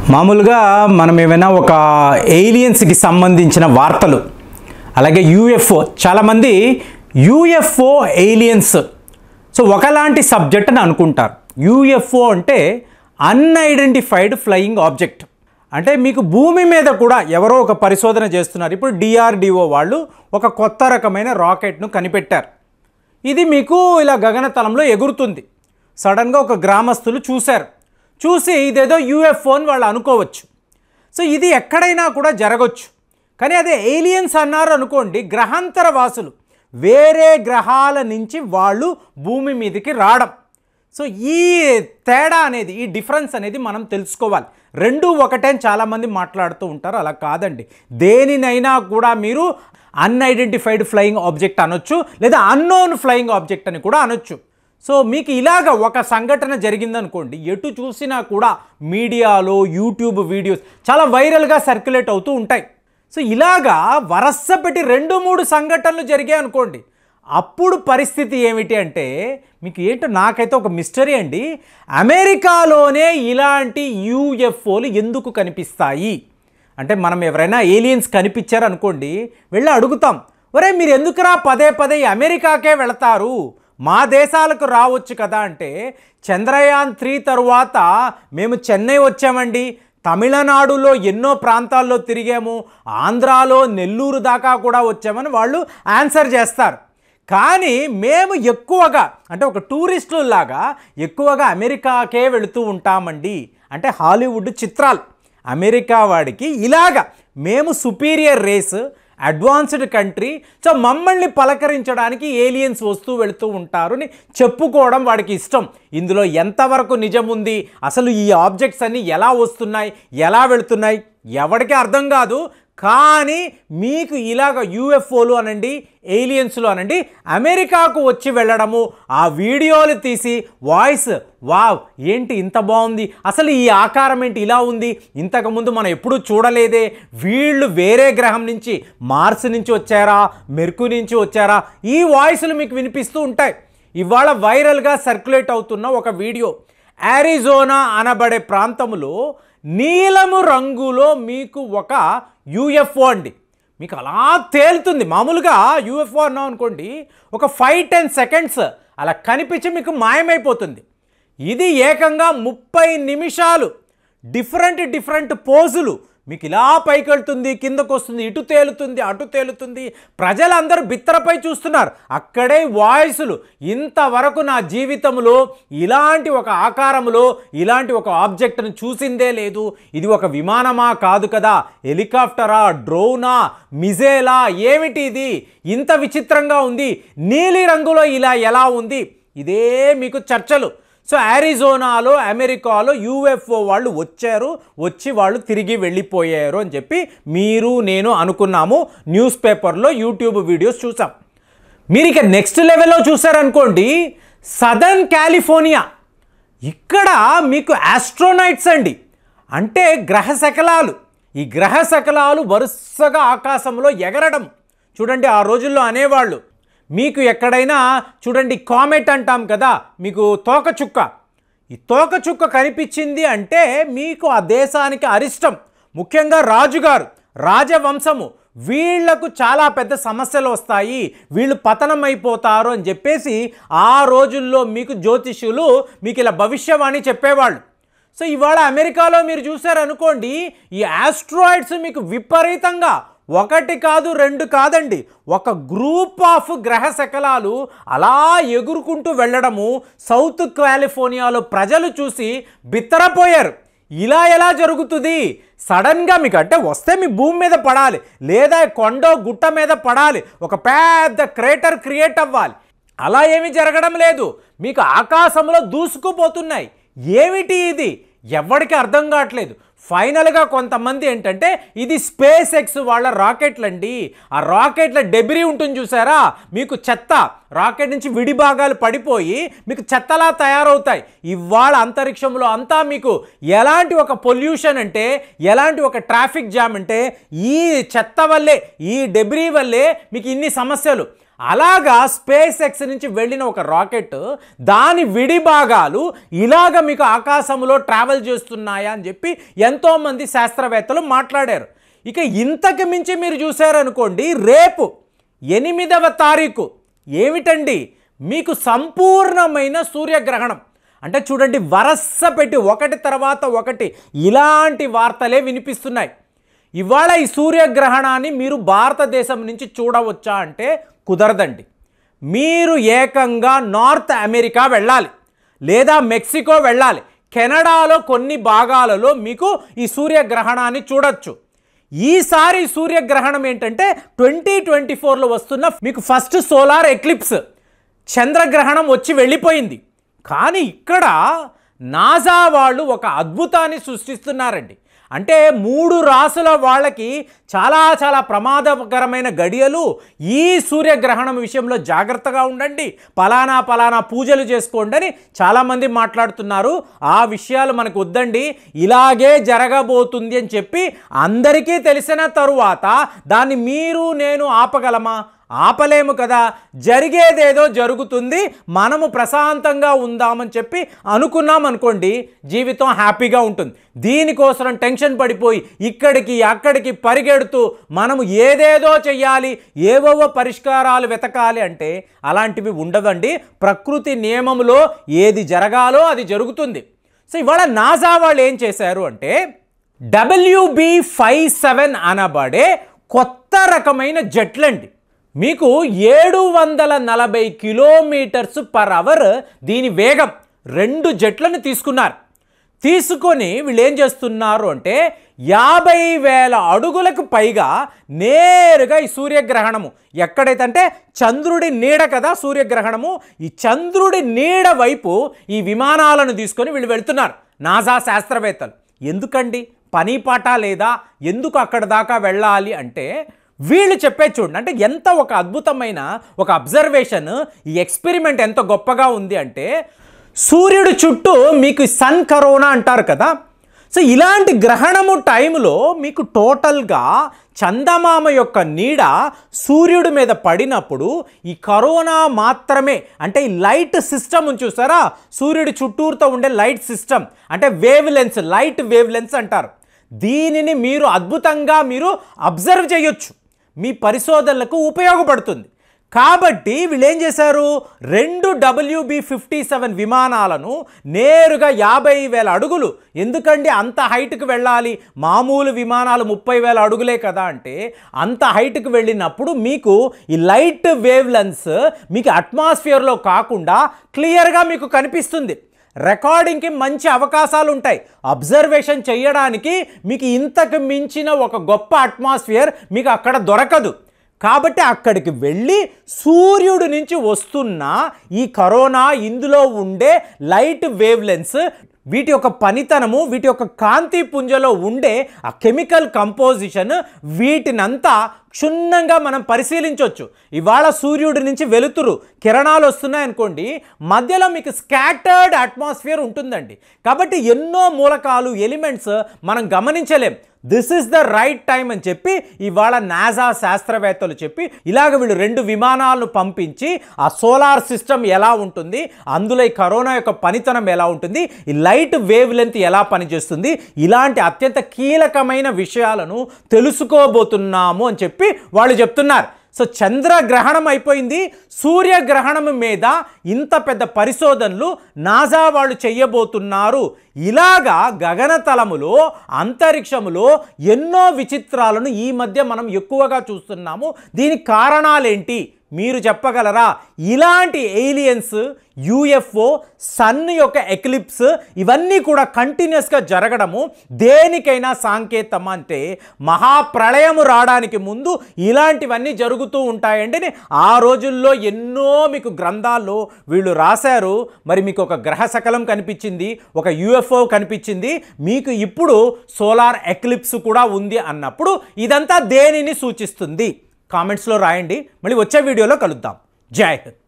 మామూలుగా మనం ఏమైనా ఒక ఏలియన్స్కి సంబంధించిన వార్తలు అలాగే యూఎఫ్ఓ చాలామంది యూఎఫ్ఓ ఏలియన్స్ సో ఒకలాంటి సబ్జెక్ట్ అని అనుకుంటారు. యూఎఫ్ఓ అంటే అన్ఐడెంటిఫైడ్ ఫ్లయింగ్ ఆబ్జెక్ట్. అంటే మీకు భూమి మీద కూడా ఎవరో ఒక పరిశోధన చేస్తున్నారు. ఇప్పుడు డిఆర్డిఓ వాళ్ళు ఒక కొత్త రకమైన రాకెట్ను కనిపెట్టారు. ఇది మీకు ఇలా గగనతలంలో ఎగురుతుంది. సడన్గా ఒక గ్రామస్తులు చూసి ఇదేదో యూఎఫ్ఓ అని వాళ్ళు అనుకోవచ్చు. సో ఇది ఎక్కడైనా కూడా జరగవచ్చు. కానీ అదే ఏలియన్స్ అన్నారు అనుకోండి, గ్రహాంతర వాసులు వేరే గ్రహాల నుంచి వాళ్ళు భూమి మీదకి రావడం. సో ఈ తేడా అనేది, ఈ డిఫరెన్స్ అనేది మనం తెలుసుకోవాలి. రెండు ఒకటే అని చాలామంది మాట్లాడుతూ ఉంటారు. అలా కాదండి. దేనినైనా కూడా మీరు అన్ఐడెంటిఫైడ్ ఫ్లయింగ్ ఆబ్జెక్ట్ అనొచ్చు, లేదా అన్నోన్ ఫ్లయింగ్ ఆబ్జెక్ట్ అని కూడా అనొచ్చు. సో మీకు ఇలాగ ఒక సంఘటన జరిగిందనుకోండి, ఎటు చూసినా కూడా మీడియాలో యూట్యూబ్ వీడియోస్ చాలా వైరల్గా సర్క్యులేట్ అవుతూ ఉంటాయి. సో ఇలాగా వరస పెట్టి 2-3 సంఘటనలు జరిగాయి అనుకోండి, అప్పుడు పరిస్థితి ఏమిటి అంటే మీకు ఏంటో నాకైతే ఒక మిస్టరీ అండి. అమెరికాలోనే ఇలాంటి యూఎఫ్ఓలు ఎందుకు కనిపిస్తాయి అంటే, మనం ఎవరైనా ఏలియన్స్ కనిపించారనుకోండి, వెళ్ళి అడుగుతాం, ఒరే మీరు ఎందుకురా పదే అమెరికాకే వెళతారు, మా దేశాలకు రావచ్చు కదా అంటే, చంద్రయాన్ 3 తరువాత మేము చెన్నై వచ్చామండి, తమిళనాడులో ఎన్నో ప్రాంతాల్లో తిరిగాము, ఆంధ్రాలో నెల్లూరు దాకా కూడా వచ్చామని వాళ్ళు ఆన్సర్ చేస్తారు. కానీ మేము ఎక్కువగా అంటే ఒక టూరిస్టులాగా ఎక్కువగా అమెరికాకే వెళుతూ ఉంటామండి. అంటే హాలీవుడ్ చిత్రాలు అమెరికా వాడికి ఇలాగా మేము superior race, advanced country, so మమ్మల్ని పలకరించడానికి ఏలియన్స్ వస్తూ వెళుతూ ఉంటారు అని చెప్పుకోవడం వాడికి ఇష్టం. ఇందులో ఎంతవరకు నిజం ఉంది, అసలు ఈ ఆబ్జెక్ట్స్ అన్నీ ఎలా వస్తున్నాయి, ఎలా వెళుతున్నాయి ఎవరికి అర్థం కాదు. కానీ మీకు ఇలాగ యూఎఫ్ఓలు అనండి, ఏలియన్స్లు అనండి, అమెరికాకు వచ్చి వెళ్ళడము, ఆ వీడియోలు తీసి వాయిస్, వావ్ ఏంటి ఇంత బాగుంది, అసలు ఈ ఆకారం ఏంటి ఇలా ఉంది, ఇంతకుముందు మనం ఎప్పుడూ చూడలేదే, వీళ్ళు వేరే గ్రహం నుంచి, మార్స్ నుంచి వచ్చారా, మెర్క్యూరీ నుంచి వచ్చారా, ఈ వాయిస్లు మీకు వినిపిస్తూ ఉంటాయి. ఇవాళ వైరల్గా సర్క్యులేట్ అవుతున్న ఒక వీడియో, అరిజోనా అనబడే ప్రాంతంలో నీలము రంగులో మీకు ఒక యూఎఫ్ఓ అండి, మీకు అలా తేలుతుంది. మామూలుగా యూఎఫ్ఓ అన్నాం అనుకోండి, ఒక 5-10 సెకండ్స్ అలా కనిపించి మీకు మాయమైపోతుంది. ఇది ఏకంగా 30 నిమిషాలు డిఫరెంట్ పోజులు, మీకు ఇలా పైకి వెళ్తుంది, కిందకు వస్తుంది, ఇటు తేలుతుంది, అటు తేలుతుంది. ప్రజలందరూ బిత్తరపై చూస్తున్నారు. అక్కడే వాయిస్లు, ఇంతవరకు నా జీవితంలో ఇలాంటి ఒక ఆకారంలో ఇలాంటి ఒక ఆబ్జెక్ట్ను చూసిందే లేదు, ఇది ఒక విమానమా కాదు కదా, హెలికాప్టరా, డ్రోనా, మిజైలా, ఏమిటి ఇది ఇంత విచిత్రంగా ఉంది, నీలి రంగులో ఇలా ఎలా ఉంది, ఇదే మీకు చర్చలు. సో అరిజోనాలో అమెరికాలో యూఎఫ్ఓ వాళ్ళు వచ్చి వాళ్ళు తిరిగి వెళ్ళిపోయారు అని చెప్పి మీరు నేను అనుకున్నాము, న్యూస్ పేపర్లో యూట్యూబ్ వీడియోస్ చూసాం. మీరు ఇక నెక్స్ట్ లెవెల్లో చూసారనుకోండి, సదర్న్ కాలిఫోర్నియా, ఇక్కడ మీకు ఆస్ట్రోనైట్స్ అండి, అంటే గ్రహ శకలాలు. ఈ గ్రహ శకలాలు వరుసగా ఆకాశంలో ఎగరడం చూడండి. ఆ రోజుల్లో అనేవాళ్ళు, మీకు ఎక్కడైనా చూడండి కామెట్ అంటాం కదా, మీకు తోకచుక్క, ఈ తోకచుక్క కనిపించింది అంటే మీకు ఆ దేశానికి అరిష్టం. ముఖ్యంగా రాజుగారు, రాజవంశము, వీళ్లకు చాలా పెద్ద సమస్యలు వస్తాయి, వీళ్ళు పతనం అయిపోతారు అని చెప్పేసి ఆ రోజుల్లో మీకు జ్యోతిష్యులు మీకు ఇలా భవిష్యవాణి చెప్పేవాళ్ళు. సో ఇవాళ అమెరికాలో మీరు చూసారనుకోండి, ఈ ఆస్ట్రాయిడ్స్ మీకు విపరీతంగా 1 కాదు 2 కాదండి, ఒక గ్రూప్ ఆఫ్ గ్రహ శకలాలు అలా ఎగురుకుంటూ వెళ్ళడము సౌత్ కాలిఫోర్నియాలో ప్రజలు చూసి బిత్తరపోయారు. ఇలా ఎలా జరుగుతుంది, సడన్గా మీకు అంటే వస్తే మీ భూమి మీద పడాలి, లేదా కొండో గుట్ట మీద పడాలి, ఒక పెద్ద క్రేటర్ క్రియేట్ అవ్వాలి. అలా ఏమీ జరగడం లేదు, మీకు ఆకాశంలో దూసుకుపోతున్నాయి. ఏమిటి ఇది ఎవరికి అర్థం కావట్లేదు. ఫైనల్గా కొంతమంది ఏంటంటే ఇది స్పేస్ ఎక్స్ వాళ్ళ రాకెట్లండి, ఆ రాకెట్ల డెబ్రీ ఉంటుంది చూసారా, మీకు చెత్త, రాకెట్ నుంచి విడి భాగాలు పడిపోయి మీకు చెత్తలా తయారవుతాయి. ఇవాళ అంతరిక్షంలో అంతా మీకు ఎలాంటి ఒక పొల్యూషన్ అంటే, ఎలాంటి ఒక ట్రాఫిక్ జామ్ అంటే, ఈ చెత్త వల్లే, ఈ డెబ్రీ వల్లే మీకు ఇన్ని సమస్యలు. అలాగా స్పేస్ ఎక్స్ నుంచి వెళ్ళిన ఒక రాకెట్ దాని విడి భాగాలు ఇలాగ మీకు ఆకాశంలో ట్రావెల్ చేస్తున్నాయా అని చెప్పి ఎంతోమంది శాస్త్రవేత్తలు మాట్లాడారు. ఇక ఇంతకు మించి మీరు చూశారనుకోండి, రేపు 8వ తారీఖు ఏమిటండి, మీకు సంపూర్ణమైన సూర్యగ్రహణం. అంటే చూడండి, వరస పెట్టి ఒకటి తర్వాత ఒకటి ఇలాంటి వార్తలే వినిపిస్తున్నాయి. ఇవాళ ఈ సూర్యగ్రహణాన్ని మీరు భారతదేశం నుంచి చూడవచ్చా అంటే కుదరదండి. మీరు ఏకంగా నార్త్ అమెరికా వెళ్ళాలి, లేదా మెక్సికో వెళ్ళాలి. కెనడాలో కొన్ని భాగాలలో మీకు ఈ సూర్యగ్రహణాన్ని చూడొచ్చు. ఈసారి సూర్యగ్రహణం ఏంటంటే 2024లో వస్తున్న మీకు ఫస్ట్ సోలార్ ఎక్లిప్స్, చంద్రగ్రహణం వచ్చి వెళ్ళిపోయింది. కానీ ఇక్కడ నాసా వాళ్ళు ఒక అద్భుతాన్ని సృష్టిస్తున్నారండి. అంటే 3 రాసుల వాళ్ళకి చాలా చాలా ప్రమాదకరమైన గడియలు. ఈ సూర్యగ్రహణం విషయంలో జాగ్రత్తగా ఉండండి, పలానా పూజలు చేసుకోండి అని చాలామంది మాట్లాడుతున్నారు. ఆ విషయాలు మనకు వద్దండి, ఇలాగే జరగబోతుంది అని చెప్పి అందరికీ తెలిసిన తరువాత దాన్ని మీరు నేను ఆపగలమా? ఆపలేము కదా. జరిగేదేదో జరుగుతుంది, మనము ప్రశాంతంగా ఉందామని చెప్పి అనుకున్నాం అనుకోండి, జీవితం హ్యాపీగా ఉంటుంది. దీనికోసం టెన్షన్ పడిపోయి ఇక్కడికి అక్కడికి పరిగెడుతూ మనము ఏదేదో చెయ్యాలి, ఏవేవో పరిష్కారాలు వెతకాలి అంటే అలాంటివి ఉండదండి. ప్రకృతి నియమంలో ఏది జరగాలో అది జరుగుతుంది. సో ఇవాళ నాసా వాళ్ళు ఏం చేశారు అంటే WB-57 అనబడే కొత్త రకమైన జెట్లండి. మీకు 740 km/h దీని వేగం. 2 జెట్లను తీసుకున్నారు. తీసుకొని వీళ్ళు ఏం చేస్తున్నారు అంటే 50,000 అడుగులకు పైగా నేరుగా ఈ సూర్యగ్రహణము ఎక్కడైతే అంటే చంద్రుడి నీడ కదా సూర్యగ్రహణము, ఈ చంద్రుడి నీడ వైపు ఈ విమానాలను తీసుకొని వీళ్ళు వెళ్తున్నారు నాసా శాస్త్రవేత్తలు. ఎందుకండి, పని పాట లేదా? ఎందుకు అక్కడ దాకా వెళ్ళాలి అంటే వీళ్ళు చెప్పే చూడండి, అంటే ఎంత ఒక అద్భుతమైన ఒక అబ్జర్వేషన్, ఈ ఎక్స్పెరిమెంట్ ఎంత గొప్పగా ఉంది అంటే సూర్యుడి చుట్టూ మీకు సన్ కరోనా అంటారు కదా. సో ఇలాంటి గ్రహణము టైంలో మీకు టోటల్గా చందమామ యొక్క నీడ సూర్యుడి మీద పడినప్పుడు ఈ కరోనా మాత్రమే, అంటే ఈ లైట్ సిస్టమ్ చూసారా, సూర్యుడి చుట్టూరుతో ఉండే లైట్ సిస్టమ్ అంటే wave lens, light wave lens అంటారు. దీనిని మీరు అద్భుతంగా మీరు అబ్జర్వ్ చేయొచ్చు, మీ పరిశోధనలకు ఉపయోగపడుతుంది. కాబట్టి వీళ్ళు ఏం చేశారు, 2 WB-57 విమానాలను నేరుగా 50,000 అడుగులు, ఎందుకండి అంత హైట్కి వెళ్ళాలి, మామూలు విమానాలు 30,000 అడుగులే కదా అంటే అంత హైట్కి వెళ్ళినప్పుడు మీకు ఈ లైట్ వేవ్ లెన్స్ మీకు అట్మాస్ఫియర్లో కాకుండా క్లియర్గా మీకు కనిపిస్తుంది. రికార్డింగ్కి మంచి అవకాశాలు ఉంటాయి. అబ్జర్వేషన్ చేయడానికి మీకు ఇంతకు మించిన ఒక గొప్ప అట్మాస్ఫియర్ మీకు అక్కడ దొరకదు. కాబట్టి అక్కడికి వెళ్ళి సూర్యుడి నుంచి వస్తున్న ఈ కరోనా, ఇందులో ఉండే లైట్ వేవ్ లెన్స్, వీటి యొక్క పనితనము, వీటి యొక్క కాంతి పుంజలో ఉండే ఆ కెమికల్ కంపోజిషన్, వీటినంతా క్షుణ్ణంగా మనం పరిశీలించవచ్చు. ఇవాళ సూర్యుడి నుంచి వెలుతురు కిరణాలు వస్తున్నాయనుకోండి, మధ్యలో మీకు స్కాటర్డ్ అట్మాస్ఫియర్ ఉంటుందండి. కాబట్టి ఎన్నో మూలకాలు, ఎలిమెంట్స్ మనం గమనించలేం. This is the right time అని చెప్పి ఇవాళ నాసా శాస్త్రవేత్తలు చెప్పి ఇలాగ వీళ్ళు 2 విమానాలను పంపించి ఆ సోలార్ సిస్టమ్ ఎలా ఉంటుంది, అందులో ఈ కరోనా యొక్క పనితనం ఎలా ఉంటుంది, ఈ లైట్ వేవ్ లెంత్ ఎలా పనిచేస్తుంది, ఇలాంటి అత్యంత కీలకమైన విషయాలను తెలుసుకోబోతున్నాము అని చెప్పి వాళ్ళు చెప్తున్నారు. సో చంద్రగ్రహణం అయిపోయింది, సూర్యగ్రహణం మీద ఇంత పెద్ద పరిశోధనలు నాసా వాళ్ళు చెయ్యబోతున్నారు. ఇలాగా గగనతలములో, అంతరిక్షములో ఎన్నో విచిత్రాలను ఈ మధ్య మనం ఎక్కువగా చూస్తున్నాము. దీనికి కారణాలేంటి మీరు చెప్పగలరా? ఇలాంటి ఏలియన్స్, యూఎఫ్ఓ, సన్ యొక్క ఎక్లిప్స్, ఇవన్నీ కూడా కంటిన్యూస్గా జరగడము దేనికైనా సాంకేతం. అంటే మహాప్రళయము రావడానికి ముందు ఇలాంటివన్నీ జరుగుతూ ఉంటాయండి. ఆ రోజుల్లో ఎన్నో మీకు గ్రంథాల్లో వీళ్ళు రాశారు. మరి మీకు ఒక గ్రహ శకలం కనిపించింది, ఒక యూఎఫ్ఓ కనిపించింది, మీకు ఇప్పుడు సోలార్ ఎక్లిప్స్ కూడా ఉంది అన్నప్పుడు ఇదంతా దేనిని సూచిస్తుంది? కామెంట్స్లో రాయండి. మళ్ళీ వచ్చే వీడియోలో కలుద్దాం. జై హింద్.